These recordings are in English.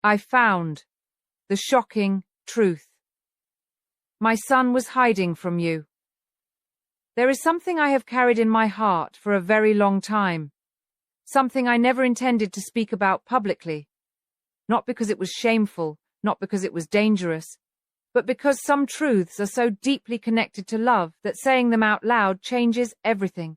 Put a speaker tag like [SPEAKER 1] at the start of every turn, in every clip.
[SPEAKER 1] I found the shocking truth. My son was hiding from you. There is something I have carried in my heart for a very long time. Something I never intended to speak about publicly. Not because it was shameful, not because it was dangerous, but because some truths are so deeply connected to love that saying them out loud changes everything.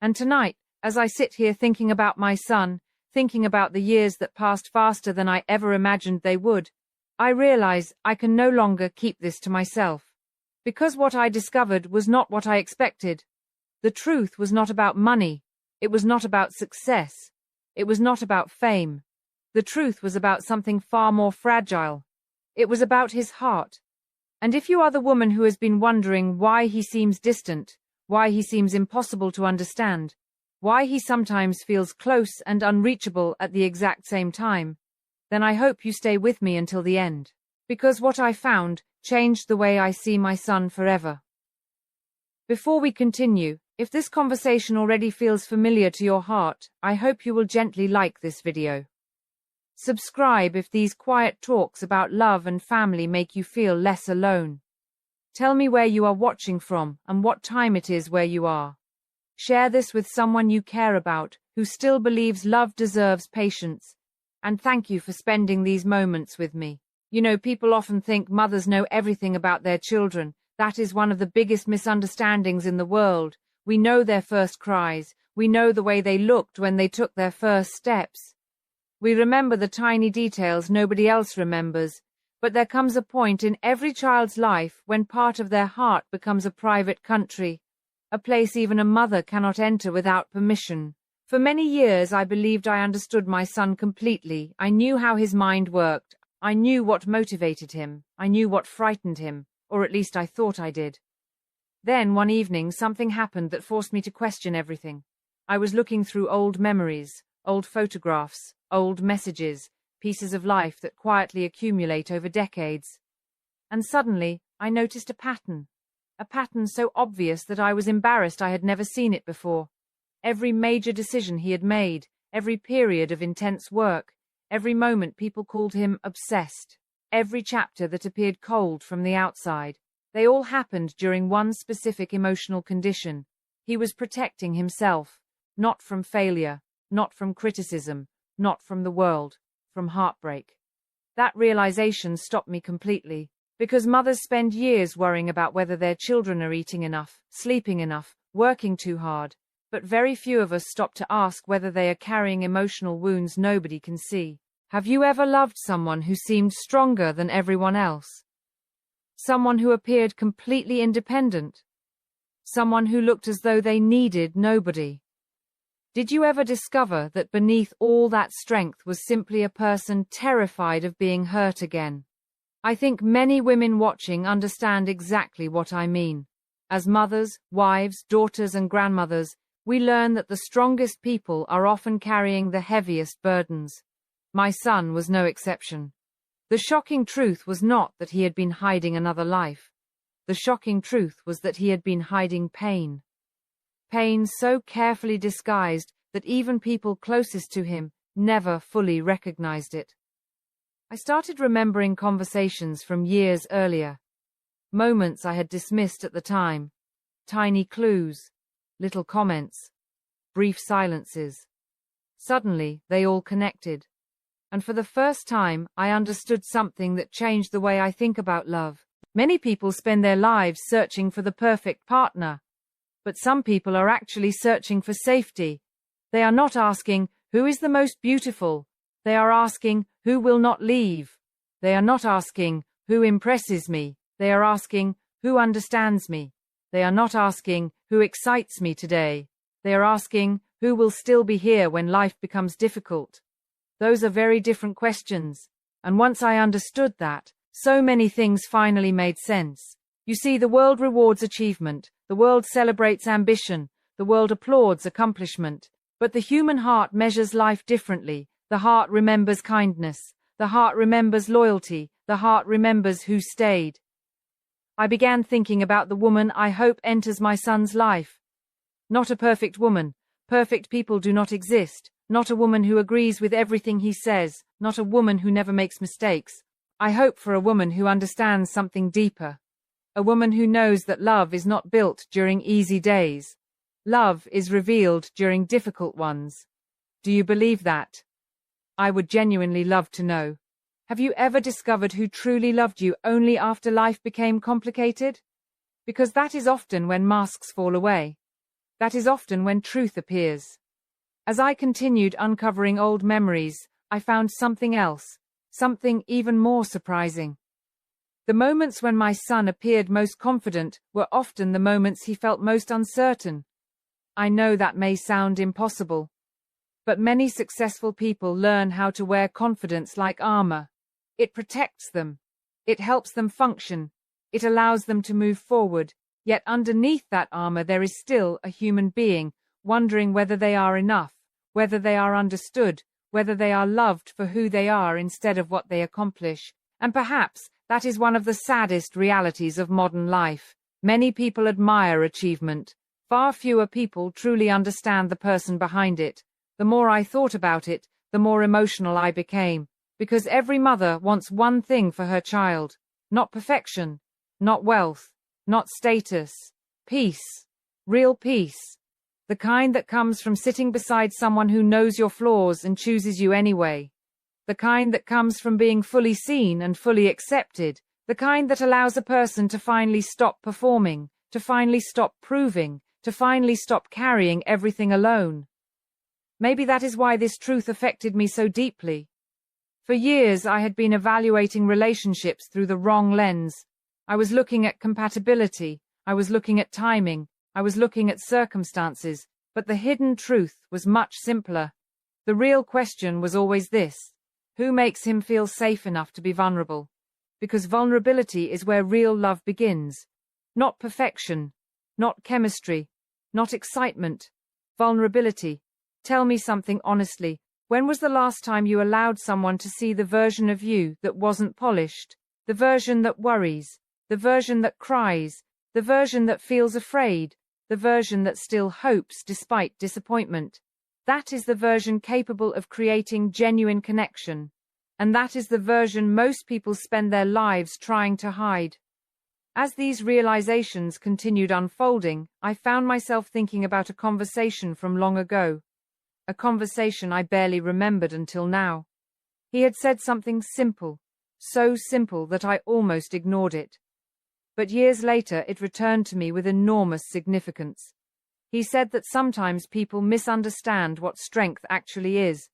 [SPEAKER 1] And tonight, as I sit here thinking about my son, thinking about the years that passed faster than I ever imagined they would, I realize I can no longer keep this to myself. Because what I discovered was not what I expected. The truth was not about money. It was not about success. It was not about fame. The truth was about something far more fragile. It was about his heart. And if you are the woman who has been wondering why he seems distant, why he seems impossible to understand, why he sometimes feels close and unreachable at the exact same time, then I hope you stay with me until the end. Because what I found changed the way I see my son forever. Before we continue, if this conversation already feels familiar to your heart, I hope you will gently like this video. Subscribe if these quiet talks about love and family make you feel less alone. Tell me where you are watching from and what time it is where you are. Share this with someone you care about, who still believes love deserves patience. And thank you for spending these moments with me. You know, people often think mothers know everything about their children. That is one of the biggest misunderstandings in the world. We know their first cries. We know the way they looked when they took their first steps. We remember the tiny details nobody else remembers. But there comes a point in every child's life when part of their heart becomes a private country, a place even a mother cannot enter without permission. For many years I believed I understood my son completely. I knew how his mind worked. I knew what motivated him. I knew what frightened him, or at least I thought I did. Then one evening something happened that forced me to question everything. I was looking through old memories, old photographs, old messages, pieces of life that quietly accumulate over decades. And suddenly I noticed a pattern so obvious that I was embarrassed I had never seen it before. Every major decision he had made, every period of intense work, every moment people called him obsessed, every chapter that appeared cold from the outside, they all happened during one specific emotional condition. He was protecting himself, not from failure, not from criticism, not from the world, from heartbreak. That realization stopped me completely, because mothers spend years worrying about whether their children are eating enough, sleeping enough, working too hard, but very few of us stop to ask whether they are carrying emotional wounds nobody can see. Have you ever loved someone who seemed stronger than everyone else? Someone who appeared completely independent? Someone who looked as though they needed nobody? Did you ever discover that beneath all that strength was simply a person terrified of being hurt again? I think many women watching understand exactly what I mean. As mothers, wives, daughters, and grandmothers, we learn that the strongest people are often carrying the heaviest burdens. My son was no exception. The shocking truth was not that he had been hiding another life. The shocking truth was that he had been hiding pain. Pain so carefully disguised that even people closest to him never fully recognized it. I started remembering conversations from years earlier. Moments I had dismissed at the time. Tiny clues. Little comments. Brief silences. Suddenly, they all connected. And for the first time, I understood something that changed the way I think about love. Many people spend their lives searching for the perfect partner. But some people are actually searching for safety. They are not asking, who is the most beautiful? They are asking, who will not leave? They are not asking, who impresses me? They are asking, who understands me? They are not asking, who excites me today? They are asking, who will still be here when life becomes difficult? Those are very different questions. And once I understood that, so many things finally made sense. You see, the world rewards achievement. The world celebrates ambition. The world applauds accomplishment. But the human heart measures life differently. The heart remembers kindness. The heart remembers loyalty. The heart remembers who stayed. I began thinking about the woman I hope enters my son's life. Not a perfect woman. Perfect people do not exist. not a woman who agrees with everything he says, not a woman who never makes mistakes. I hope for a woman who understands something deeper. A woman who knows that love is not built during easy days. Love is revealed during difficult ones. Do you believe that? I would genuinely love to know. Have you ever discovered who truly loved you only after life became complicated? Because that is often when masks fall away. That is often when truth appears. As I continued uncovering old memories, I found something else, something even more surprising. The moments when my son appeared most confident were often the moments he felt most uncertain. I know that may sound impossible. But many successful people learn how to wear confidence like armor. It protects them. It helps them function. It allows them to move forward. Yet underneath that armor there is still a human being, wondering whether they are enough, whether they are understood, whether they are loved for who they are instead of what they accomplish. And perhaps that is one of the saddest realities of modern life. Many people admire achievement. Far fewer people truly understand the person behind it. The more I thought about it, the more emotional I became. Because every mother wants one thing for her child. Not perfection. Not wealth. Not status. Peace. Real peace. The kind that comes from sitting beside someone who knows your flaws and chooses you anyway. The kind that comes from being fully seen and fully accepted. The kind that allows a person to finally stop performing, to finally stop proving, to finally stop carrying everything alone. Maybe that is why this truth affected me so deeply. For years I had been evaluating relationships through the wrong lens. I was looking at compatibility, I was looking at timing, I was looking at circumstances, but the hidden truth was much simpler. The real question was always this: who makes him feel safe enough to be vulnerable? Because vulnerability is where real love begins. Not perfection, not chemistry, not excitement. Vulnerability. Tell me something honestly. When was the last time you allowed someone to see the version of you that wasn't polished? The version that worries, the version that cries, the version that feels afraid, the version that still hopes despite disappointment. That is the version capable of creating genuine connection. And that is the version most people spend their lives trying to hide. As these realizations continued unfolding, I found myself thinking about a conversation from long ago. A conversation I barely remembered until now. He had said something simple, so simple that I almost ignored it. But years later it returned to me with enormous significance. He said that sometimes people misunderstand what strength actually is.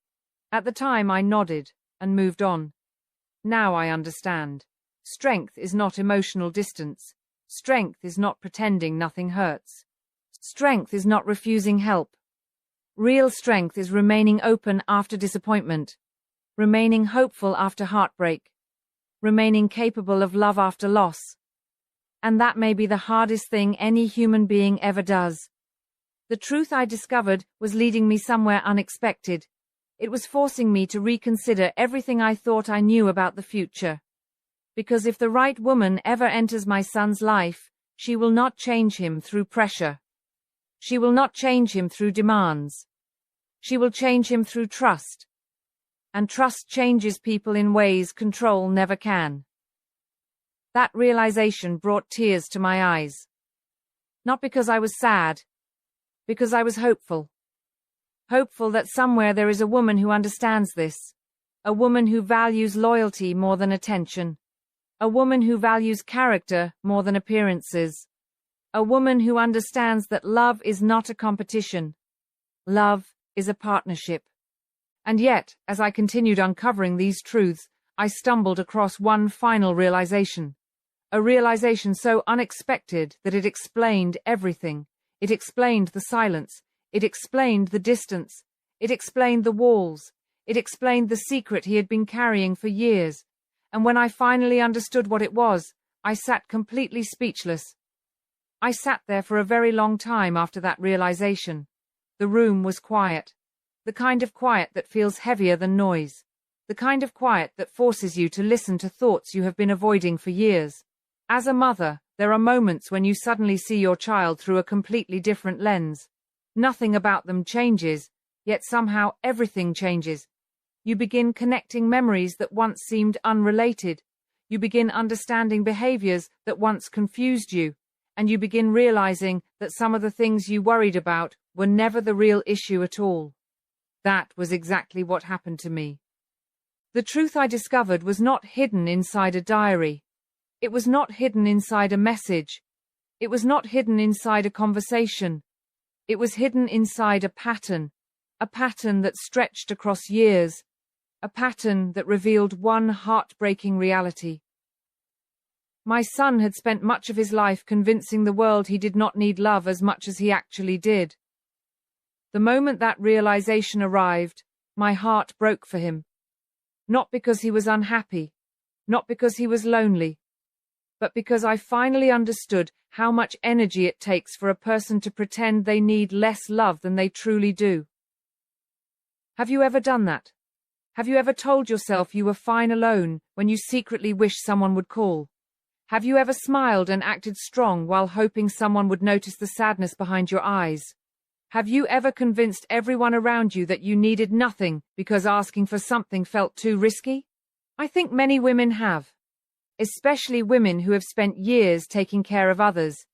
[SPEAKER 1] At the time I nodded and moved on. Now I understand. Strength is not emotional distance. Strength is not pretending nothing hurts. Strength is not refusing help. Real strength is remaining open after disappointment, remaining hopeful after heartbreak, remaining capable of love after loss. And that may be the hardest thing any human being ever does. The truth I discovered was leading me somewhere unexpected. It was forcing me to reconsider everything I thought I knew about the future. Because if the right woman ever enters my son's life, she will not change him through pressure. She will not change him through demands. She will change him through trust. And trust changes people in ways control never can. That realization brought tears to my eyes. Not because I was sad, because I was hopeful. Hopeful that somewhere there is a woman who understands this. A woman who values loyalty more than attention. A woman who values character more than appearances. A woman who understands that love is not a competition. Love is a partnership. And yet, as I continued uncovering these truths, I stumbled across one final realization. A realization so unexpected that it explained everything. It explained the silence. It explained the distance. It explained the walls. It explained the secret he had been carrying for years. And when I finally understood what it was, I sat completely speechless. I sat there for a very long time after that realization. The room was quiet. The kind of quiet that feels heavier than noise. The kind of quiet that forces you to listen to thoughts you have been avoiding for years. As a mother, there are moments when you suddenly see your child through a completely different lens. Nothing about them changes, Yet somehow everything changes. You begin connecting memories that once seemed unrelated. You begin understanding behaviors that once confused you. And you begin realizing that some of the things you worried about were never the real issue at all. That was exactly what happened to me. The truth I discovered was not hidden inside a diary. It was not hidden inside a message. It was not hidden inside a conversation. It was hidden inside a pattern that stretched across years, a pattern that revealed one heartbreaking reality. My son had spent much of his life convincing the world he did not need love as much as he actually did. The moment that realization arrived, my heart broke for him. Not because he was unhappy, not because he was lonely, but because I finally understood how much energy it takes for a person to pretend they need less love than they truly do. Have you ever done that? Have you ever told yourself you were fine alone when you secretly wished someone would call? Have you ever smiled and acted strong while hoping someone would notice the sadness behind your eyes? Have you ever convinced everyone around you that you needed nothing because asking for something felt too risky? I think many women have. Especially women who have spent years taking care of others.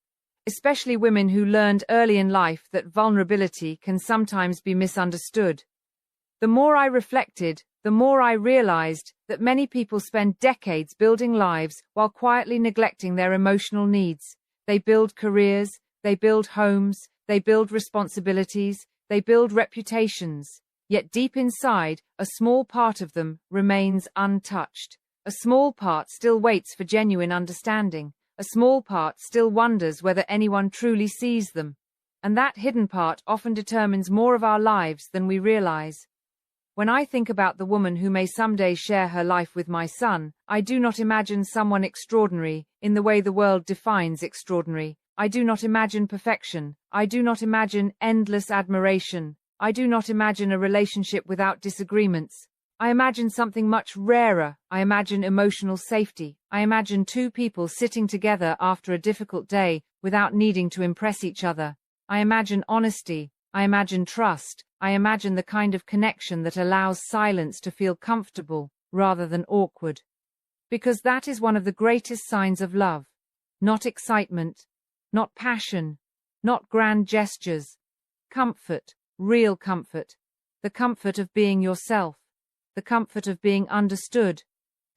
[SPEAKER 1] Especially women who learned early in life that vulnerability can sometimes be misunderstood. The more I reflected, the more I realized that many people spend decades building lives while quietly neglecting their emotional needs. They build careers, they build homes, they build responsibilities, they build reputations. Yet deep inside, a small part of them remains untouched. A small part still waits for genuine understanding. A small part still wonders whether anyone truly sees them. And that hidden part often determines more of our lives than we realize. When I think about the woman who may someday share her life with my son, I do not imagine someone extraordinary in the way the world defines extraordinary. I do not imagine perfection. I do not imagine endless admiration. I do not imagine a relationship without disagreements. I imagine something much rarer. I imagine emotional safety. I imagine two people sitting together after a difficult day without needing to impress each other. I imagine honesty. I imagine trust. I imagine the kind of connection that allows silence to feel comfortable rather than awkward. Because that is one of the greatest signs of love. Not excitement, not passion, not grand gestures. Comfort, real comfort. The comfort of being yourself. The comfort of being understood.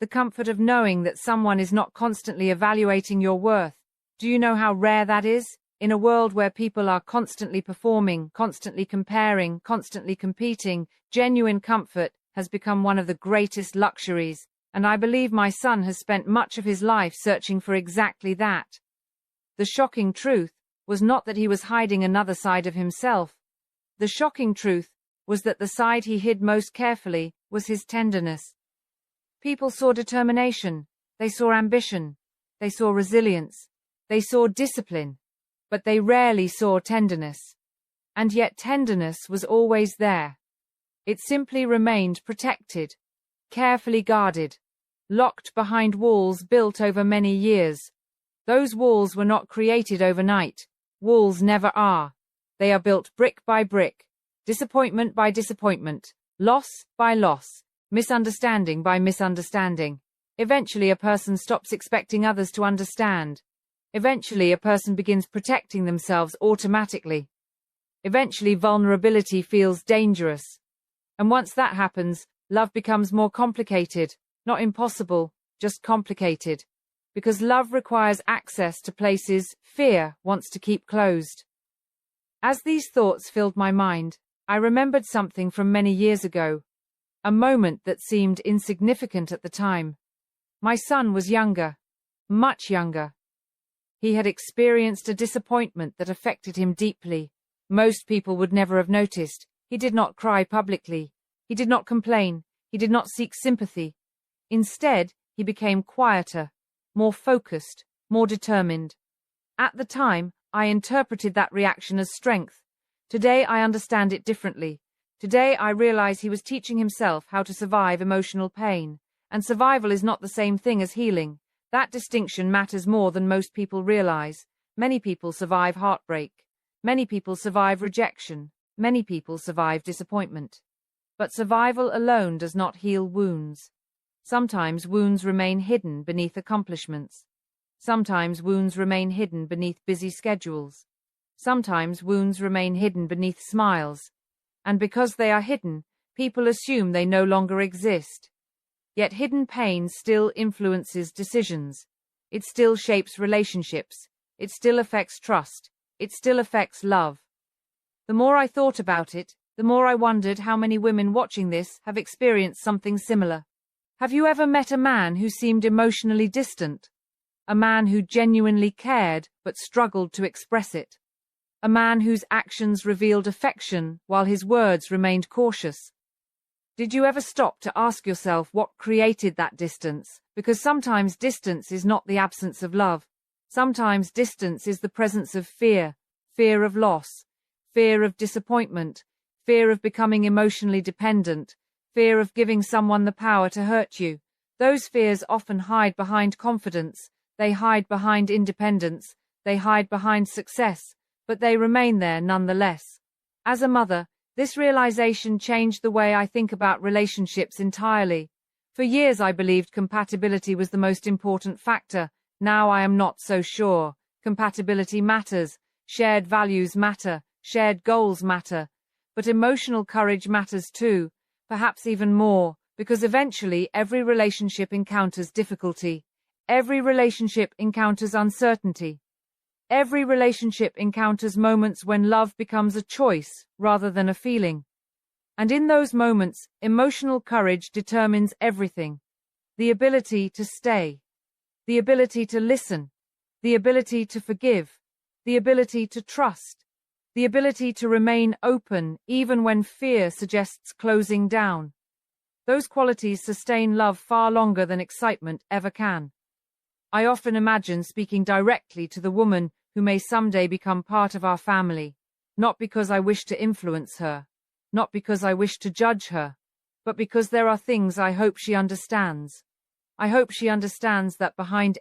[SPEAKER 1] The comfort of knowing that someone is not constantly evaluating your worth. Do you know how rare that is? In a world where people are constantly performing, constantly comparing, constantly competing, genuine comfort has become one of the greatest luxuries, and I believe my son has spent much of his life searching for exactly that. The shocking truth was not that he was hiding another side of himself. The shocking truth was that the side he hid most carefully was his tenderness. People saw determination, they saw ambition, they saw resilience, they saw discipline. But they rarely saw tenderness. And yet tenderness was always there. It simply remained protected, carefully guarded, locked behind walls built over many years. Those walls were not created overnight. Walls never are. They are built brick by brick, disappointment by disappointment, loss by loss, misunderstanding by misunderstanding. Eventually a person stops expecting others to understand. Eventually, a person begins protecting themselves automatically. Eventually, vulnerability feels dangerous. And once that happens, love becomes more complicated, not impossible, just complicated. Because love requires access to places fear wants to keep closed. As these thoughts filled my mind, I remembered something from many years ago. A moment that seemed insignificant at the time. My son was younger, much younger. He had experienced a disappointment that affected him deeply. Most people would never have noticed. He did not cry publicly. He did not complain. He did not seek sympathy. Instead, he became quieter, more focused, more determined. At the time, I interpreted that reaction as strength. Today, I understand it differently. Today, I realize he was teaching himself how to survive emotional pain. And survival is not the same thing as healing. That distinction matters more than most people realize. Many people survive heartbreak. Many people survive rejection. many people survive disappointment. But survival alone does not heal wounds. Sometimes wounds remain hidden beneath accomplishments. Sometimes wounds remain hidden beneath busy schedules. Sometimes wounds remain hidden beneath smiles. And because they are hidden, people assume they no longer exist. Yet hidden pain still influences decisions. It still shapes relationships. It still affects trust. It still affects love. The more I thought about it, the more I wondered how many women watching this have experienced something similar. Have you ever met a man who seemed emotionally distant? A man who genuinely cared but struggled to express it? A man whose actions revealed affection while his words remained cautious? Did you ever stop to ask yourself what created that distance? Because sometimes distance is not the absence of love. Sometimes distance is the presence of fear, fear of loss, fear of disappointment, fear of becoming emotionally dependent, fear of giving someone the power to hurt you. Those fears often hide behind confidence, they hide behind independence, they hide behind success, but they remain there nonetheless. As a mother, this realization changed the way I think about relationships entirely. For years I believed compatibility was the most important factor. Now I am not so sure. Compatibility matters, shared values matter, shared goals matter, but emotional courage matters too, perhaps even more, because eventually every relationship encounters difficulty. Every relationship encounters uncertainty. Every relationship encounters moments when love becomes a choice rather than a feeling. And in those moments, emotional courage determines everything. The ability to stay, the ability to listen, the ability to forgive, the ability to trust, the ability to remain open even when fear suggests closing down. Those qualities sustain love far longer than excitement ever can. I often imagine speaking directly to the woman who may someday become part of our family, not because I wish to influence her, not because I wish to judge her, but because there are things I hope she understands. I hope she understands that behind